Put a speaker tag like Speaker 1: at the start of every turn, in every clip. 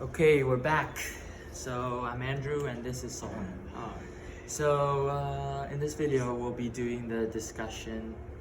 Speaker 1: Okay, we're back. So I'm Andrew and this is Solon. So in this video, we'll be doing the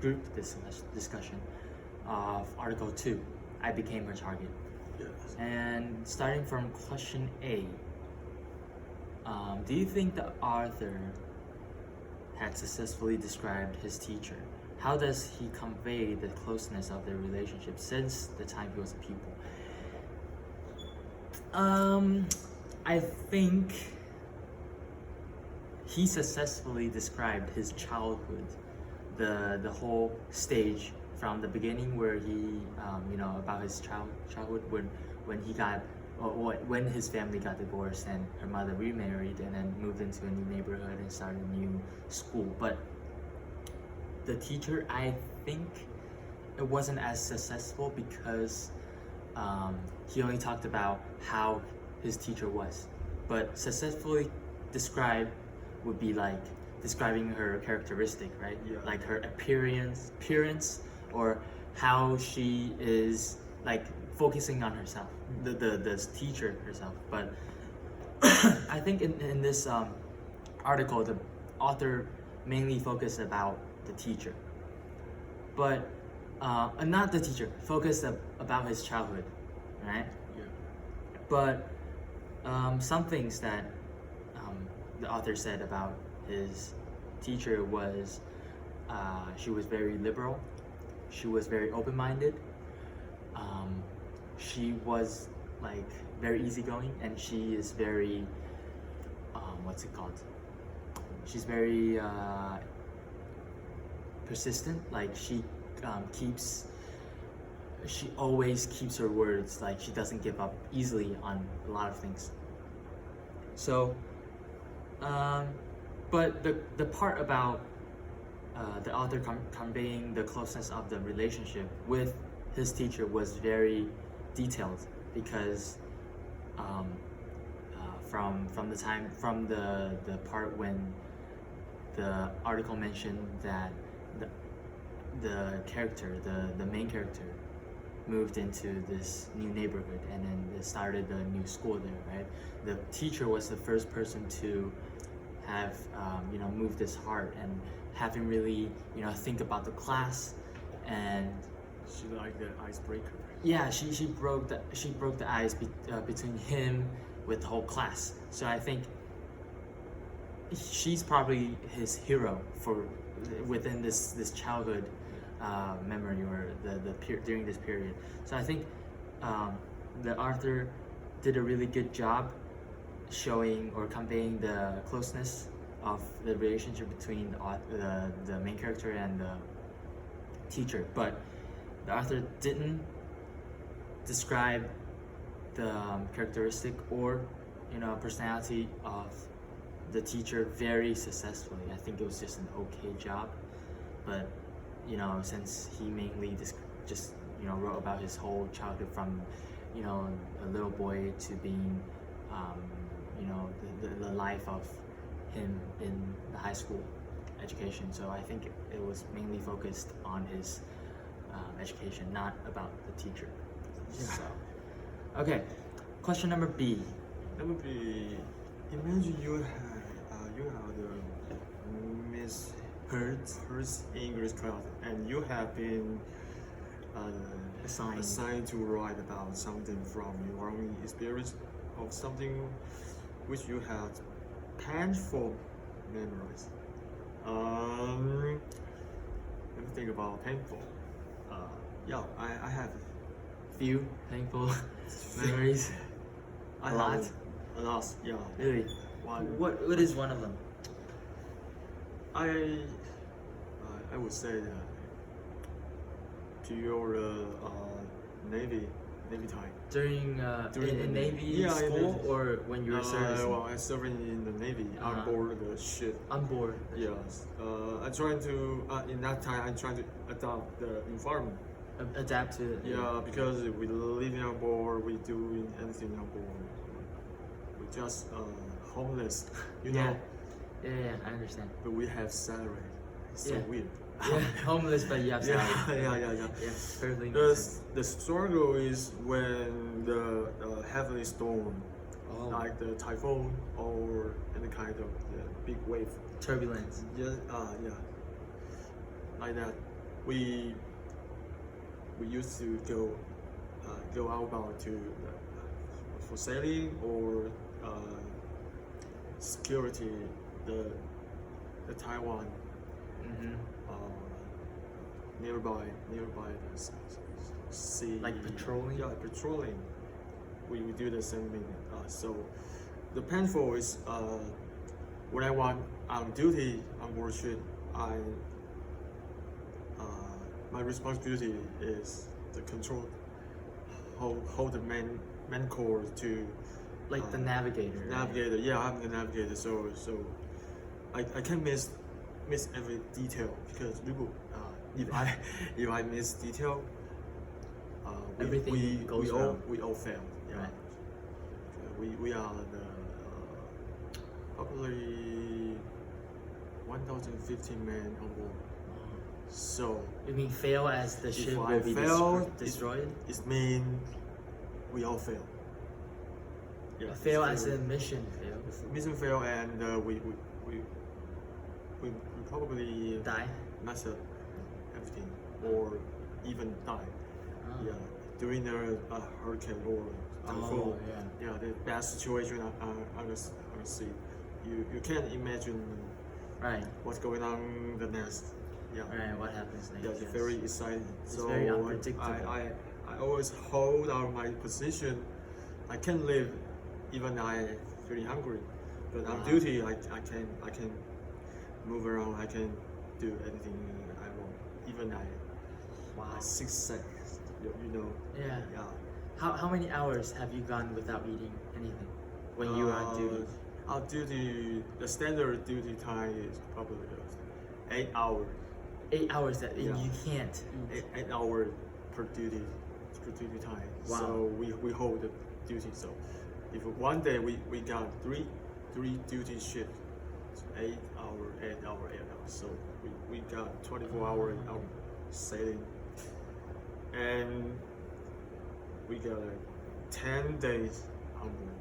Speaker 1: group discussion of Article 2, I Became Her Target.
Speaker 2: Yes.
Speaker 1: And starting from question A, do you think the author had successfully described his teacher? How does he convey the closeness of their relationship since the time he was a pupil? I think he successfully described his childhood, the whole stage from the beginning where he, about his childhood when he got, when his family got divorced and her mother remarried and then moved into a new neighborhood and started a new school. But the teacher, I think it wasn't as successful because he only talked about how his teacher was, but successfully described would be like describing her characteristic, right?
Speaker 2: Yeah.
Speaker 1: Like her appearance, or how she is like focusing on herself, the teacher herself. But I think in this article, the author mainly focused about the teacher, but not the teacher, focused about his childhood, right?
Speaker 2: Yeah.
Speaker 1: But some things that the author said about his teacher was she was very liberal, she was very open-minded, she was like very easygoing, and she is very what's it called? She's very persistent. Like she always keeps her words. Like she doesn't give up easily on a lot of things. So, but the part about the author conveying the closeness of the relationship with his teacher was very detailed, because from the part when the article mentioned that the main character moved into this new neighborhood and then they started a new school there, right? The teacher was the first person to have moved his heart and have him really think about the class. And
Speaker 2: She like the icebreaker.
Speaker 1: yeah, she broke the ice between him with the whole class. So I think she's probably his hero for within this childhood memory, or during this period. So I think the author did a really good job showing or conveying the closeness of the relationship between the main character and the teacher. But the author didn't describe the characteristic or personality of the teacher very successfully. I think it was just an okay job, but since he mainly just wrote about his whole childhood from a little boy to being the life of him in the high school education. So I think it was mainly focused on his education, not about the teacher.
Speaker 2: Yeah.
Speaker 1: So, okay, question number B.
Speaker 2: That would be, imagine you have the Miss Hertz English class, and you have been assigned to write about something from your own experience of something which you had painful memories. Let me think about painful. I have
Speaker 1: Few painful memories. A lot.
Speaker 2: A lot. Yeah.
Speaker 1: Really?
Speaker 2: One.
Speaker 1: What is one of them?
Speaker 2: I would say that to your Navy time.
Speaker 1: During
Speaker 2: During
Speaker 1: in
Speaker 2: the
Speaker 1: Navy
Speaker 2: yeah, in
Speaker 1: school,
Speaker 2: Navy.
Speaker 1: or when you were servicing?
Speaker 2: Well, I serving in the Navy on
Speaker 1: Uh-huh.
Speaker 2: board the ship.
Speaker 1: On board.
Speaker 2: Yes. I'm trying to in that time I'm trying to adopt the environment.
Speaker 1: Adapt to it.
Speaker 2: Yeah, because we living on board, we doing anything on board. We just homeless, you know.
Speaker 1: Yeah, I understand.
Speaker 2: But we have salary. It's so
Speaker 1: Yeah.
Speaker 2: weird.
Speaker 1: Yeah, homeless, but you have
Speaker 2: Yeah,
Speaker 1: salary.
Speaker 2: yeah.
Speaker 1: Yeah, perfectly makes sense.
Speaker 2: The struggle is when the heavy storm,
Speaker 1: Oh,
Speaker 2: like the typhoon or any kind of big wave.
Speaker 1: turbulence.
Speaker 2: Yeah, like that. We used to go outbound to for sailing or security the Taiwan
Speaker 1: Mm-hmm.
Speaker 2: uh, nearby the sea.
Speaker 1: Like patrolling?
Speaker 2: Yeah, patrolling. We do the same thing. So the painful is when I want on duty on board ship, I my responsibility is to control hold the main core to
Speaker 1: Like the navigator. right?
Speaker 2: navigator. Yeah, I'm the navigator. So I can't miss every detail because if I miss detail,
Speaker 1: Everything goes wrong.
Speaker 2: we all fail. Yeah.
Speaker 1: Right.
Speaker 2: We are the probably 1,015 men on board. So
Speaker 1: You mean fail as the ship
Speaker 2: I
Speaker 1: will be
Speaker 2: fail,
Speaker 1: destroyed?
Speaker 2: it means we all fail. Yeah.
Speaker 1: Fail
Speaker 2: it's
Speaker 1: as
Speaker 2: very-
Speaker 1: in mission fail.
Speaker 2: mission fail, and we probably
Speaker 1: Die?
Speaker 2: mess up everything or even die.
Speaker 1: Oh.
Speaker 2: Yeah, during a hurricane or typhoon.
Speaker 1: Oh, yeah.
Speaker 2: Yeah, the bad situation on the sea. You can't imagine
Speaker 1: Right.
Speaker 2: what's going on the next. Yeah.
Speaker 1: Right. What happens next?
Speaker 2: Yeah, it's
Speaker 1: yes.
Speaker 2: very exciting.
Speaker 1: It's
Speaker 2: so
Speaker 1: very unpredictable.
Speaker 2: I always hold on my position. I can live even I feeling hungry, but on
Speaker 1: Wow.
Speaker 2: duty I can move around. I can do anything I want. Even
Speaker 1: Wow.
Speaker 2: 6 seconds. You know.
Speaker 1: Yeah.
Speaker 2: Yeah.
Speaker 1: How many hours have you gone without eating anything when you were on duty?
Speaker 2: Our duty, the standard duty time is probably 8 hours.
Speaker 1: 8 hours that
Speaker 2: Yeah.
Speaker 1: you can't eat.
Speaker 2: 8 hours per duty time.
Speaker 1: Wow.
Speaker 2: So we hold the duty. So if one day we got three duty shifts, so 8 hours, 8 hours, 8 hours. So we got 24 hours out sailing, and we got 10 days on board.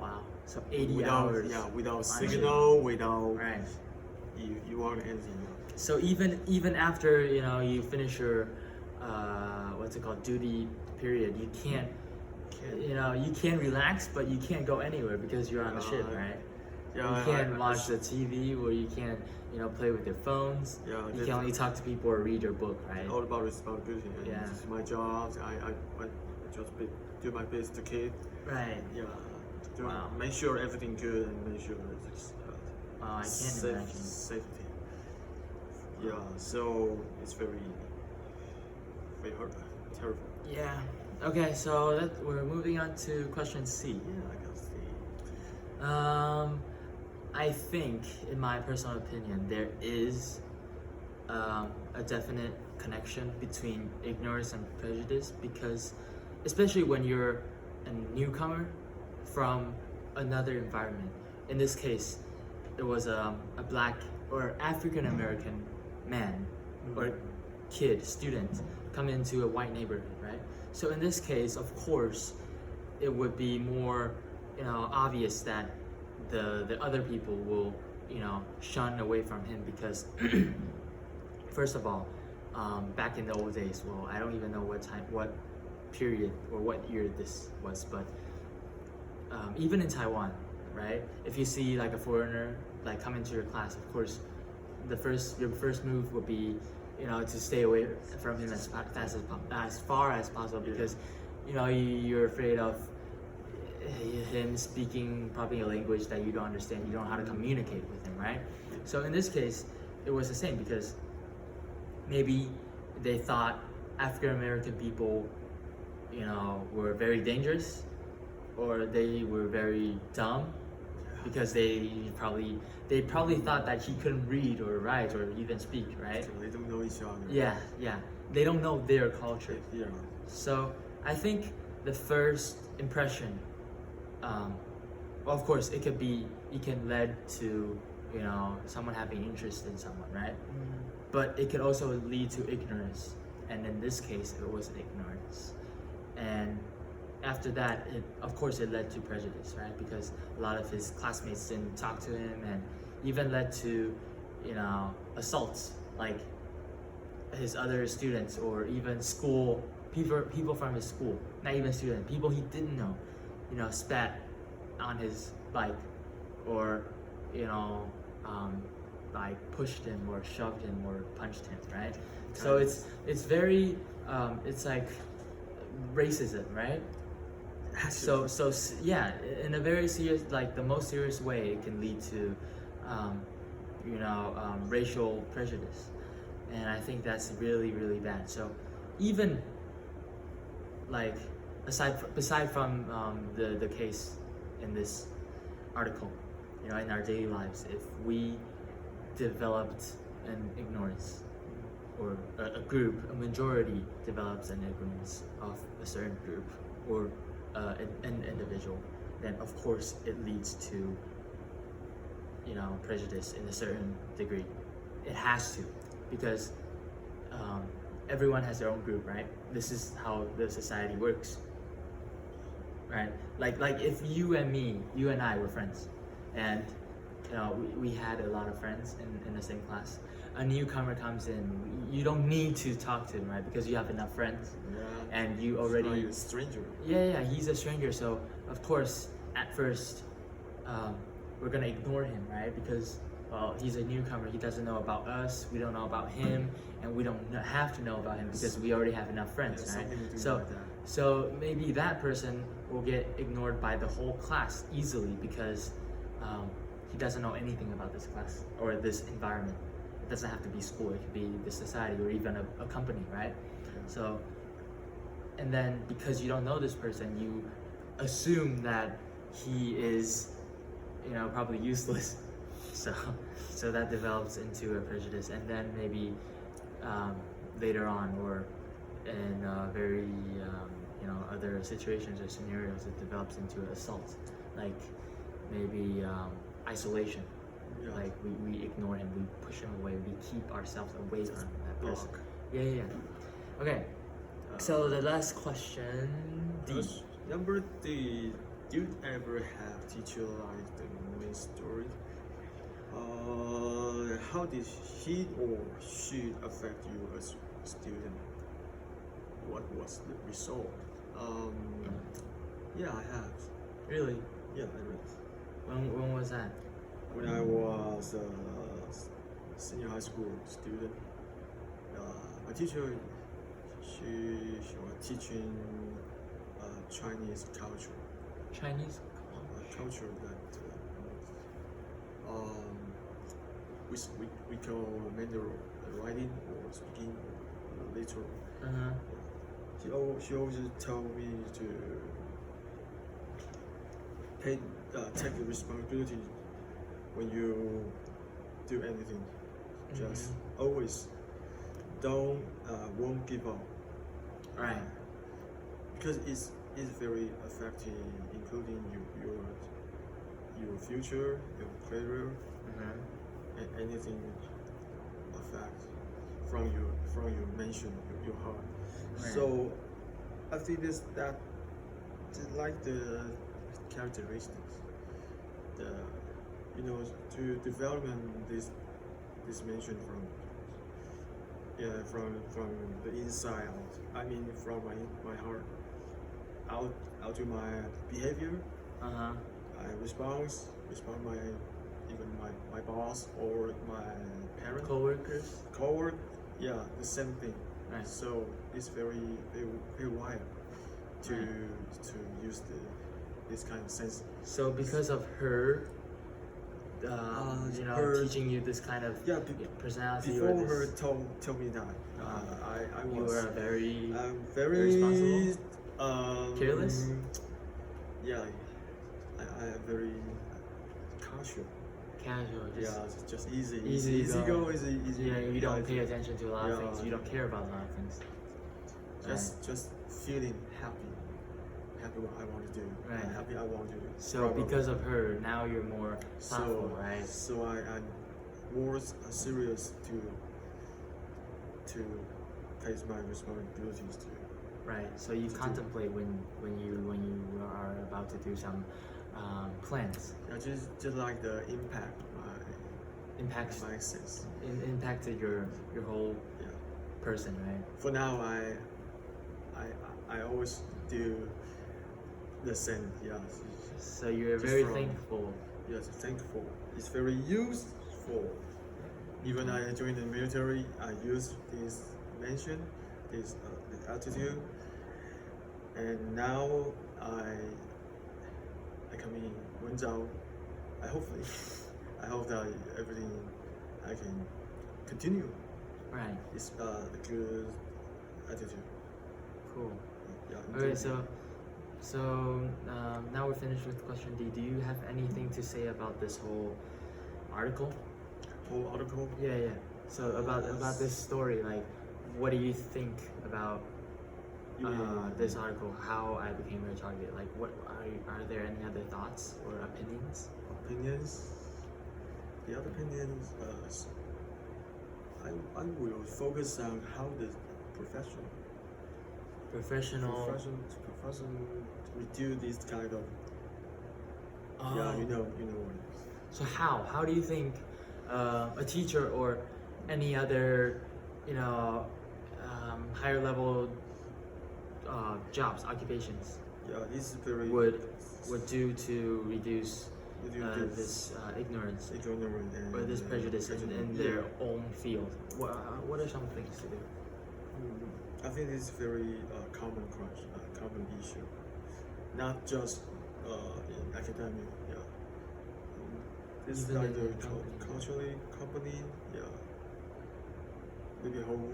Speaker 1: Wow. So 80
Speaker 2: without,
Speaker 1: hours.
Speaker 2: Yeah, without
Speaker 1: on
Speaker 2: signal, without
Speaker 1: Right.
Speaker 2: you want anything.
Speaker 1: So even after you finish your what's it called, duty period, you can't you can relax, but you can't go anywhere because you're on the ship, right?
Speaker 2: Yeah,
Speaker 1: You can't watch the TV, or you can't play with your phones.
Speaker 2: Yeah,
Speaker 1: You
Speaker 2: that's-
Speaker 1: can only talk to people or read your book, right?
Speaker 2: All about responsibility. And
Speaker 1: Yeah.
Speaker 2: This is my job. I just do my best to keep.
Speaker 1: Right.
Speaker 2: Yeah. To
Speaker 1: Wow.
Speaker 2: make sure everything good and make sure it's
Speaker 1: Wow, I can't imagine.
Speaker 2: safety. Yeah. So it's very hard, terrible.
Speaker 1: Yeah. Okay, so we're moving on to question C.
Speaker 2: Yeah, I can see.
Speaker 1: I think, in my personal opinion, there is a definite connection between ignorance and prejudice, because especially when you're a newcomer from another environment. In this case, it was a black or African American man or kid, student, come into a white neighborhood, right? So in this case, of course, it would be more, obvious that the other people will, shun away from him because, first of all, back in the old days, well, I don't even know what period or what year this was, but even in Taiwan, right? If you see like a foreigner like come into your class, of course, your first move would be, to stay away from him as far as possible, because, you're afraid of him speaking probably a language that you don't understand. You don't know how to communicate with him, right? So in this case, it was the same, because maybe they thought African American people, were very dangerous, or they were very dumb, because they probably thought that he couldn't read or write or even speak, right?
Speaker 2: So they don't know each other.
Speaker 1: Yeah. They don't know their culture.
Speaker 2: Yeah.
Speaker 1: So I think the first impression, of course, it can lead to someone having interest in someone, right? but it could also lead to ignorance, and in this case it was ignorance. And after that, of course it led to prejudice, right? Because a lot of his classmates didn't talk to him, and even led to, you know, assaults, like his other students, or even school people from his school, not even students, people he didn't know, you know, spat on his bike, or, you know, like pushed him or shoved him or punched him, right? So it's very it's like racism, right? Yeah, in a very serious, like the most serious way, it can lead to you know, racial prejudice, and I think that's really, really bad. So even like beside from the case in this article, you know, in our daily lives, if we developed an ignorance, or a majority develops an ignorance of a certain group, or an individual, then of course it leads to, you know, prejudice in a certain degree. It has to, because everyone has their own group, right? This is how the society works, right? Like if you and I were friends, and you know, we had a lot of friends in the same class. A newcomer comes in, you don't need to talk to him, right? Because you have enough friends,
Speaker 2: Yeah.
Speaker 1: and you
Speaker 2: It's
Speaker 1: already
Speaker 2: like a stranger.
Speaker 1: yeah, he's a stranger. So of course, at first, we're gonna ignore him, right? Because, well, he's a newcomer. He doesn't know about us. We don't know about him, and we don't have to know about him because we already have enough friends,
Speaker 2: Yeah,
Speaker 1: right?
Speaker 2: something to do
Speaker 1: So,
Speaker 2: like that.
Speaker 1: so maybe that person will get ignored by the whole class easily because he doesn't know anything about this class or this environment. It doesn't have to be school. It could be the society or even a company, right? So, and then because you don't know this person, you assume that he is, you know, probably useless. So that develops into a prejudice, and then maybe later on, or in very you know, other situations or scenarios, it develops into assault, like maybe isolation.
Speaker 2: Yeah.
Speaker 1: Like we ignore him, we push him away, we keep ourselves away from that person.
Speaker 2: Block.
Speaker 1: Yeah. Okay. So the last question, D.
Speaker 2: Number D, do you ever have teacher like the main story? How did he or she affect you as a student? What was the result? Yeah, I have.
Speaker 1: Really?
Speaker 2: Yeah, I read.
Speaker 1: When was that?
Speaker 2: When I was a senior high school student, my teacher, she was teaching Chinese culture.
Speaker 1: Chinese?
Speaker 2: Culture that we call Mandarin writing or speaking or literal. She always told me to take the responsibility when you do anything. Just always won't give up.
Speaker 1: Right.
Speaker 2: Because it's very affecting, including your future, your career, and anything affect from your mention, your heart.
Speaker 1: Right.
Speaker 2: So I think that like the characteristics, to development this mention from the inside out. I mean, from my heart out to my behavior. I respond my boss or my parent,
Speaker 1: Co-workers?
Speaker 2: coworker. Yeah, the same thing.
Speaker 1: Right.
Speaker 2: So it's very wired to use this kind of sense.
Speaker 1: So because of her, you know,
Speaker 2: her-
Speaker 1: teaching you this kind of personality, or
Speaker 2: Before her
Speaker 1: this,
Speaker 2: told me that, I
Speaker 1: you
Speaker 2: was
Speaker 1: were a very
Speaker 2: very
Speaker 1: responsible? Careless?
Speaker 2: Yeah, I am very casual.
Speaker 1: casual, just
Speaker 2: Yeah, just easy
Speaker 1: easy
Speaker 2: go,
Speaker 1: going.
Speaker 2: easy.
Speaker 1: yeah, you don't pay attention to a lot of
Speaker 2: Yeah.
Speaker 1: things. You don't care about a lot of things.
Speaker 2: Just feeling happy what I want to do.
Speaker 1: Right.
Speaker 2: Happy I want to do.
Speaker 1: So
Speaker 2: Probably.
Speaker 1: because of her, now you're more thoughtful, right?
Speaker 2: So I'm more serious to face my responsibilities to.
Speaker 1: Right. So you contemplate when you are about to do some plans.
Speaker 2: Yeah, just like the impact
Speaker 1: Impacts
Speaker 2: my sense.
Speaker 1: impacted your whole
Speaker 2: Yeah.
Speaker 1: person, right?
Speaker 2: For now, I always do the same. Yeah.
Speaker 1: So you're
Speaker 2: Just
Speaker 1: very
Speaker 2: from-
Speaker 1: thankful.
Speaker 2: Yes, thankful. It's very useful. Even I joined the military, I use this mention, this attitude, and now I come in Wenzhou. I hopefully I hope that everything I can continue.
Speaker 1: Right.
Speaker 2: It's a good attitude.
Speaker 1: Cool.
Speaker 2: Yeah.
Speaker 1: Okay. So now we're finished with question D. Do you have anything to say about this whole article?
Speaker 2: whole article.
Speaker 1: Yeah. So about this story, like, what do you think about this article? How I became your target? Like, what are there any other thoughts or opinions?
Speaker 2: Opinions. The other opinions, I will focus on how the professional reduce this kind of. Yeah, you know what.
Speaker 1: So how do you think a teacher or any other, higher level jobs, occupations
Speaker 2: Yeah, it's very
Speaker 1: would do to reduce
Speaker 2: reduce
Speaker 1: this ignorance
Speaker 2: ignorant and
Speaker 1: or this prejudice in their own field? What are some things to do?
Speaker 2: I think it's very common issue, not just in academia. Yeah, it's
Speaker 1: Even
Speaker 2: like
Speaker 1: in
Speaker 2: the
Speaker 1: the company.
Speaker 2: culturally company. Yeah, maybe whole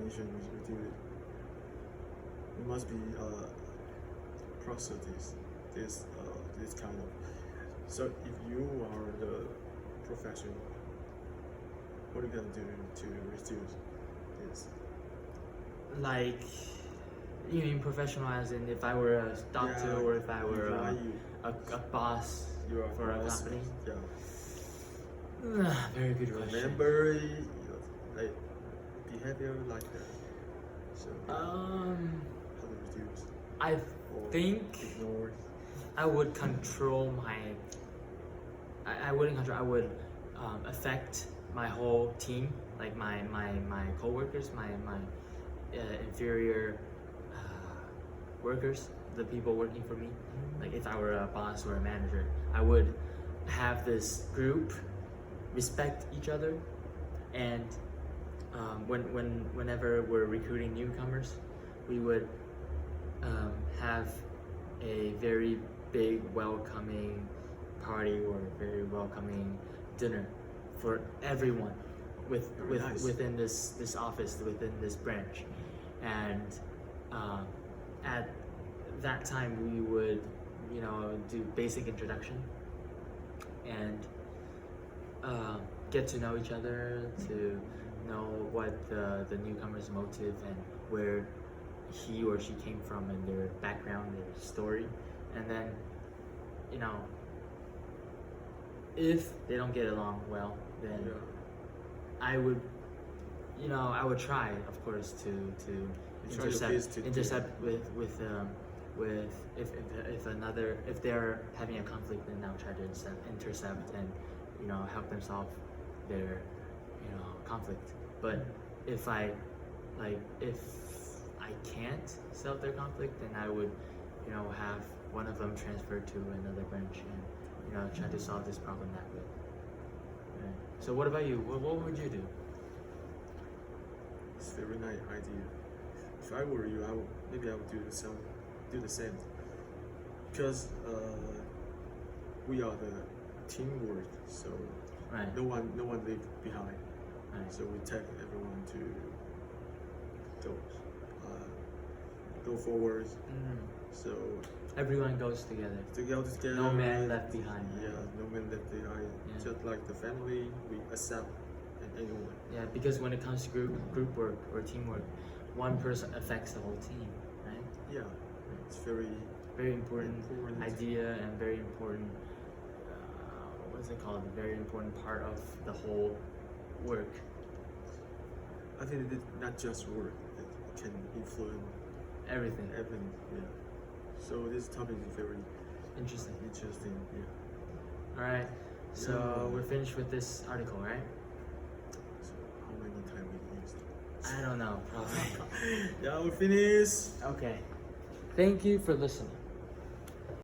Speaker 2: nation is do it. It must be process this kind of. So if you are the professional, what are you gonna do to reduce this?
Speaker 1: Like, you mean professional as in if I were a doctor
Speaker 2: Yeah,
Speaker 1: or if I were
Speaker 2: if
Speaker 1: a boss
Speaker 2: you are
Speaker 1: for a
Speaker 2: boss,
Speaker 1: company?
Speaker 2: Yeah.
Speaker 1: Very good question.
Speaker 2: Remember, like behavior like that. So how to reduce
Speaker 1: I
Speaker 2: or
Speaker 1: think
Speaker 2: ignore.
Speaker 1: I would control my. I wouldn't control. I would affect my whole team, like my coworkers, my inferior workers, the people working for me. Like if I were a boss or a manager, I would have this group respect each other, and whenever we're recruiting newcomers, we would have a very big welcoming party or very welcoming dinner for everyone
Speaker 2: Very nice.
Speaker 1: within this office, within this branch, and at that time we would do basic introduction and get to know each other, to know what the newcomer's motive and where he or she came from and their background, their story, and then if they don't get along well, then
Speaker 2: Yeah.
Speaker 1: I would try, of course, to
Speaker 2: You try your best to do
Speaker 1: intercept with if they're having a conflict, then I'll try to intercept and help them solve their conflict. But if I can't solve their conflict, then I would have one of them transferred to another branch and try to solve this problem that way. Right. So what about you? What would you do?
Speaker 2: It's a very nice idea. If I were you, maybe I would do the same. Because we are the teamwork, so
Speaker 1: Right.
Speaker 2: no one leave behind.
Speaker 1: Right.
Speaker 2: So we take everyone to go forward. So
Speaker 1: Everyone goes together.
Speaker 2: to go together.
Speaker 1: No man left behind.
Speaker 2: Yeah, no man left behind.
Speaker 1: Yeah.
Speaker 2: Just like the family, we accept anyone.
Speaker 1: Yeah, because when it comes to group work or teamwork, one person affects the whole team, right?
Speaker 2: Yeah, it's very
Speaker 1: Very important
Speaker 2: Important.
Speaker 1: idea and very important. What's it called? A very important part of the whole work.
Speaker 2: I think it not just work, it can influence
Speaker 1: Everything.
Speaker 2: everything. Yeah. So this topic is very
Speaker 1: Interesting.
Speaker 2: interesting. Yeah.
Speaker 1: All right. So
Speaker 2: Yeah.
Speaker 1: we're finished with this article, right?
Speaker 2: So how many time we used?
Speaker 1: I don't know, probably.
Speaker 2: Yeah, we finished.
Speaker 1: Okay. Thank you for listening.